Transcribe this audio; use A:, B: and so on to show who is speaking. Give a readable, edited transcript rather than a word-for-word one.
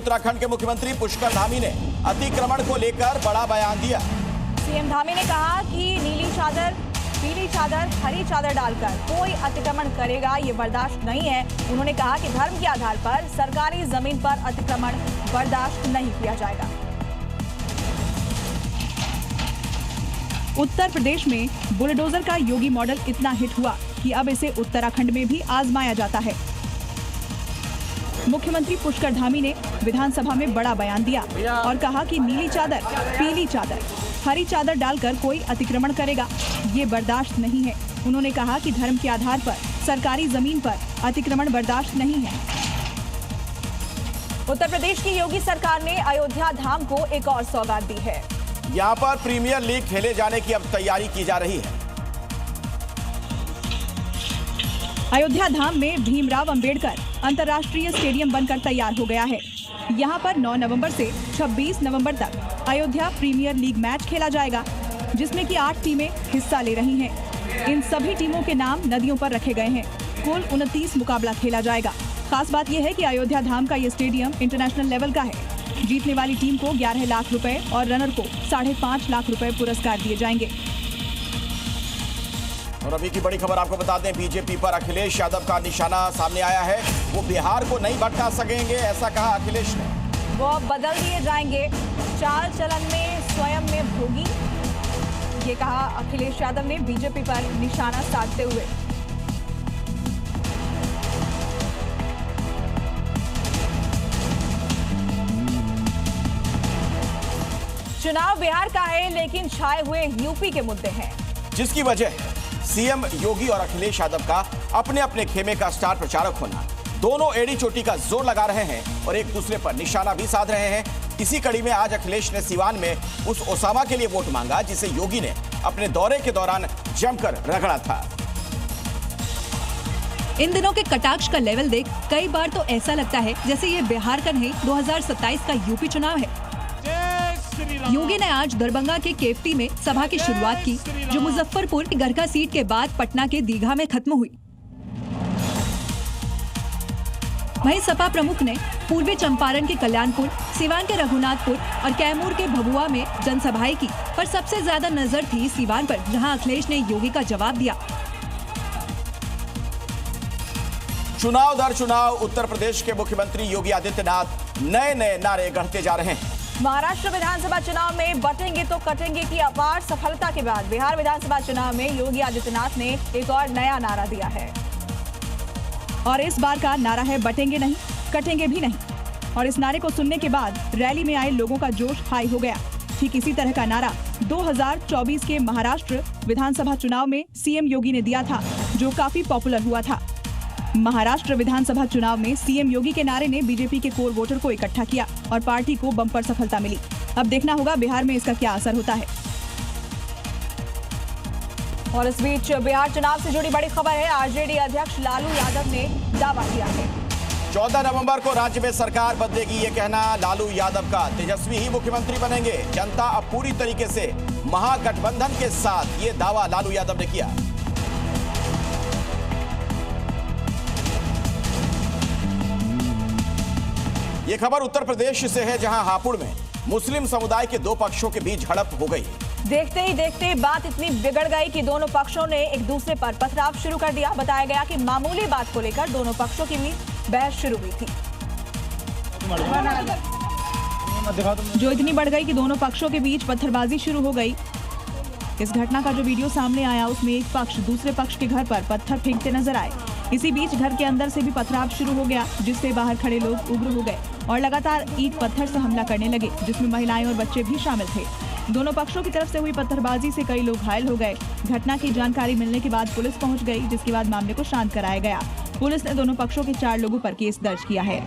A: उत्तराखंड के मुख्यमंत्री पुष्कर धामी ने अतिक्रमण को लेकर बड़ा बयान दिया।
B: सीएम धामी ने कहा कि नीली चादर, पीली चादर, हरी चादर डालकर कोई अतिक्रमण करेगा ये बर्दाश्त नहीं है। उन्होंने कहा कि धर्म के आधार पर सरकारी जमीन पर अतिक्रमण बर्दाश्त नहीं किया जाएगा। उत्तर प्रदेश में बुलडोजर का योगी मॉडल इतना हिट हुआ कि अब इसे उत्तराखंड में भी आजमाया जाता है। मुख्यमंत्री पुष्कर धामी ने विधानसभा में बड़ा बयान दिया और कहा कि नीली चादर, पीली चादर, हरी चादर डालकर कोई अतिक्रमण करेगा ये बर्दाश्त नहीं है। उन्होंने कहा कि धर्म के आधार पर सरकारी जमीन पर अतिक्रमण बर्दाश्त नहीं है। उत्तर प्रदेश की योगी सरकार ने अयोध्या धाम को एक और सौगात दी है।
A: यहाँ पर प्रीमियर लीग खेले जाने की अब तैयारी की जा रही है।
B: अयोध्या धाम में भीमराव अंबेडकर अंतर्राष्ट्रीय स्टेडियम बनकर तैयार हो गया है। यहाँ पर 9 नवंबर से 26 नवंबर तक अयोध्या प्रीमियर लीग मैच खेला जाएगा, जिसमें कि 8 टीमें हिस्सा ले रही हैं। इन सभी टीमों के नाम नदियों पर रखे गए हैं। कुल 29 मुकाबला खेला जाएगा। खास बात यह है कि अयोध्या धाम का ये स्टेडियम इंटरनेशनल लेवल का है। जीतने वाली टीम को 11 लाख रुपए और रनर को 5.5 लाख रुपए पुरस्कार दिए जाएंगे।
A: और अभी की बड़ी खबर आपको बता दें, बीजेपी पर अखिलेश यादव का निशाना सामने आया है। वो बिहार को नहीं भटका सकेंगे, ऐसा कहा अखिलेश ने।
B: वो बदल दिए जाएंगे, चाल चलन में स्वयं में भोगी, ये कहा अखिलेश यादव ने बीजेपी पर निशाना साधते हुए। चुनाव बिहार का है, लेकिन छाए हुए यूपी के मुद्दे हैं,
A: जिसकी वजह है सीएम योगी और अखिलेश यादव का अपने अपने खेमे का स्टार प्रचारक होना। दोनों एड़ी चोटी का जोर लगा रहे हैं और एक दूसरे पर निशाना भी साध रहे हैं। इसी कड़ी में आज अखिलेश ने सिवान में उस ओसामा के लिए वोट मांगा जिसे योगी ने अपने दौरे के दौरान जमकर रगड़ा था।
C: इन दिनों के कटाक्ष का लेवल देख कई बार तो ऐसा लगता है जैसे ये बिहार का नहीं 2027 का यूपी चुनाव है। योगी ने आज दरभंगा के केवटी में सभा की शुरुआत की, जो मुजफ्फरपुर की गरखा सीट के बाद पटना के दीघा में खत्म हुई। वहीं सपा प्रमुख ने पूर्वी चंपारण के कल्याणपुर, सिवान के रघुनाथपुर और कैमूर के भभुआ में जनसभाएं की, पर सबसे ज्यादा नजर थी सिवान पर, जहां अखिलेश ने योगी का जवाब दिया।
A: चुनाव दर चुनाव उत्तर प्रदेश के मुख्यमंत्री योगी आदित्यनाथ नए नए नारे गढ़ते जा रहे हैं।
B: महाराष्ट्र विधानसभा चुनाव में बटेंगे तो कटेंगे की अपार सफलता के बाद बिहार विधानसभा चुनाव में योगी आदित्यनाथ ने एक और नया नारा दिया है। और इस बार का नारा है बटेंगे नहीं, कटेंगे भी नहीं। और इस नारे को सुनने के बाद रैली में आए लोगों का जोश हाई हो गया। ठीक इसी तरह का नारा 2024 के महाराष्ट्र विधानसभा चुनाव में सीएम योगी ने दिया था, जो काफी पॉपुलर हुआ था। महाराष्ट्र विधानसभा चुनाव में सीएम योगी के नारे ने बीजेपी के कोर वोटर को इकट्ठा किया और पार्टी को बम्पर सफलता मिली। अब देखना होगा बिहार में इसका क्या असर होता है। और इस बीच बिहार चुनाव से जुड़ी बड़ी खबर है। आरजेडी अध्यक्ष लालू यादव ने दावा किया है
A: 14 नवंबर को राज्य में सरकार बदलेगी, ये कहना लालू यादव का। तेजस्वी ही मुख्यमंत्री बनेंगे। जनता अब पूरी तरीके से महागठबंधन के साथ, ये दावा लालू यादव ने किया। ये खबर उत्तर प्रदेश से है, जहां हापुड़ में मुस्लिम समुदाय के 2 पक्षों के बीच झड़प हो गई।
B: देखते ही देखते बात इतनी बिगड़ गई कि दोनों पक्षों ने एक दूसरे पर पथराव शुरू कर दिया। बताया गया कि मामूली बात को लेकर दोनों पक्षों की बीच बहस शुरू हुई थी, जो इतनी बढ़ गई कि दोनों पक्षों के बीच पत्थरबाजी शुरू हो गई। इस घटना का जो वीडियो सामने आया, उसमें एक पक्ष दूसरे पक्ष के घर पर पत्थर फेंकते नजर आए। इसी बीच घर के अंदर से भी पथराव शुरू हो गया, जिससे बाहर खड़े लोग उग्र हो गए और लगातार ईंट पत्थर से हमला करने लगे, जिसमें महिलाएं और बच्चे भी शामिल थे। दोनों पक्षों की तरफ से हुई पत्थरबाजी से कई लोग घायल हो गए। घटना की जानकारी मिलने के बाद पुलिस पहुंच गई, जिसके बाद मामले को शांत कराया गया। पुलिस ने दोनों पक्षों के 4 लोगों पर केस दर्ज किया है।